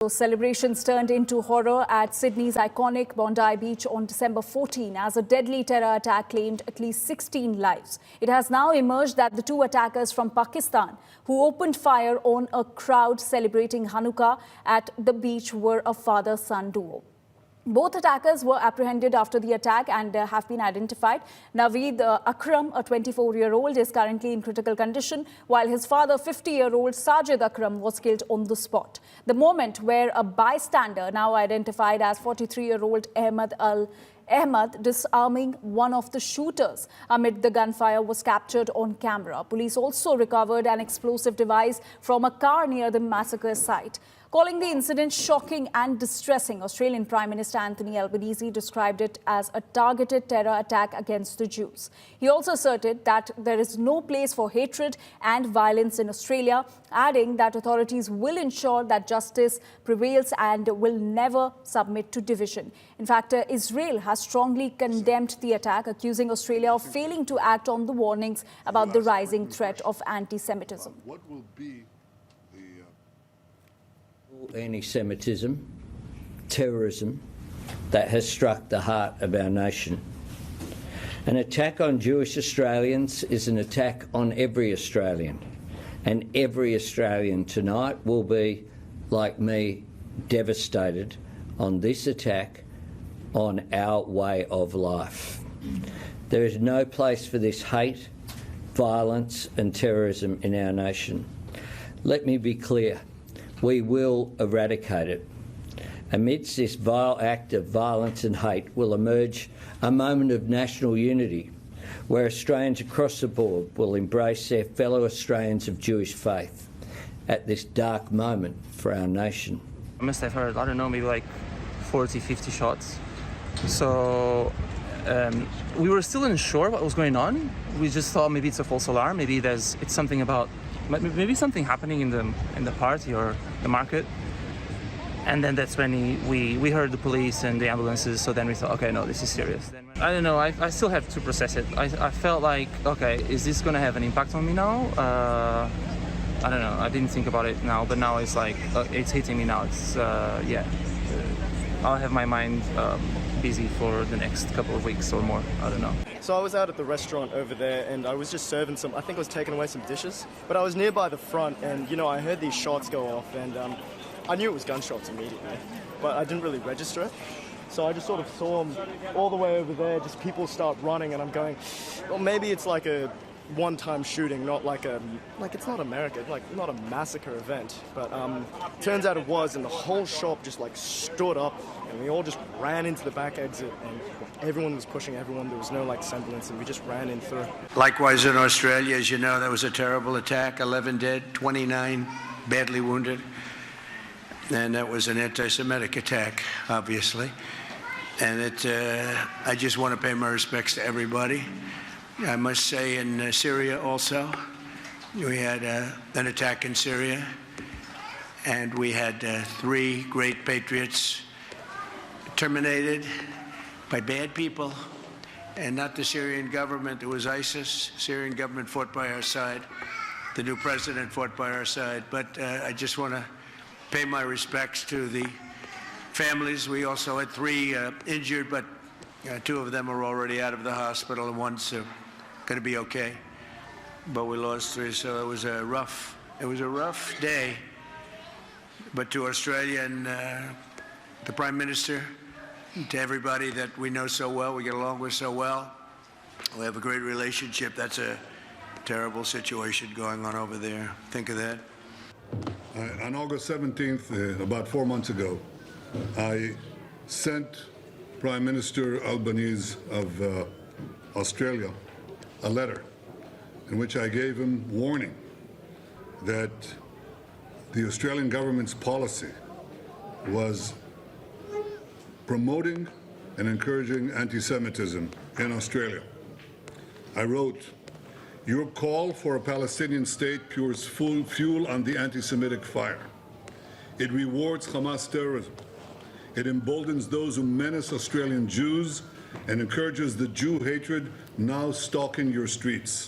So celebrations turned into horror at Sydney's iconic Bondi beach on December 14 as a deadly terror attack claimed at least 16 lives. It has now emerged that the two attackers from Pakistan who opened fire on a crowd celebrating Hanukkah at the beach were a father-son duo. Both attackers were apprehended after the attack and have been identified. Naveed Akram, a 24-year-old, is currently in critical condition, while his father, 50-year-old Sajid Akram, was killed on the spot. The moment where a bystander, now identified as 43-year-old Ahmed Al Ahmed, disarming one of the shooters amid the gunfire, was captured on camera. Police also recovered an explosive device from a car near the massacre site. Calling the incident shocking and distressing, Australian Prime Minister Anthony Albanese described it as a targeted terror attack against the Jews. He also asserted that there is no place for hatred and violence in Australia, adding that authorities will ensure that justice prevails and will never submit to division. In fact, Israel has strongly condemned the attack, accusing Australia of failing to act on the warnings about the rising threat of anti-Semitism. What will be anti-Semitism, terrorism that has struck the heart of our nation. An attack on Jewish Australians is an attack on every Australian, and every Australian tonight will be, like me, devastated on this attack on our way of life. There is no place for this hate, violence and terrorism in our nation. Let me be clear. We will eradicate it. Amidst this vile act of violence and hate will emerge a moment of national unity where Australians across the board will embrace their fellow Australians of Jewish faith at this dark moment for our nation. I must have heard, I don't know, maybe like 40, 50 shots. So we were still unsure what was going on. We just thought maybe it's a false alarm, maybe it's something about maybe something happening in the party or the market. And then that's when we heard the police and the ambulances, so then we thought, okay, no, this is serious. I don't know, I still have to process it. I felt like, okay, is this going to have an impact on me now? I don't know, I didn't think about it now, but now it's like, it's hitting me now. It's, yeah, I'll have my mind busy for the next couple of weeks or more, I don't know. So I was out at the restaurant over there and I was just serving some, I think I was taking away some dishes, but I was nearby the front and, you know, I heard these shots go off and I knew it was gunshots immediately, but I didn't really register it. So I just sort of saw them all the way over there, just people start running and I'm going, well, maybe it's like a one-time shooting, not like it's not America, like not a massacre event, but turns out it was, and the whole shop just like stood up and we all just ran into the back exit and everyone was pushing everyone. There was no like semblance and we just ran in through. Likewise in Australia, as you know, that was a terrible attack, 11 dead, 29 badly wounded, and that was an anti-Semitic attack, obviously, and I just want to pay my respects to everybody. I must say in Syria also, we had an attack in Syria, and we had 3 great patriots terminated by bad people, and not the Syrian government. It was ISIS. Syrian government fought by our side. The new president fought by our side. But I just want to pay my respects to the families. We also had 3 injured, but 2 of them are already out of the hospital, and one's going to be okay. But we lost 3, so it was a rough day. But to Australia and the Prime Minister, to everybody that we know so well, we get along with so well, we have a great relationship. That's a terrible situation going on over there. Think of that. On August 17th, about 4 months ago, I sent Prime Minister Albanese of Australia a letter in which I gave him warning that the Australian government's policy was promoting and encouraging anti-Semitism in Australia. I wrote, "Your call for a Palestinian state pours fuel on the anti-Semitic fire. It rewards Hamas terrorism. It emboldens those who menace Australian Jews and encourages the Jew hatred now stalking your streets.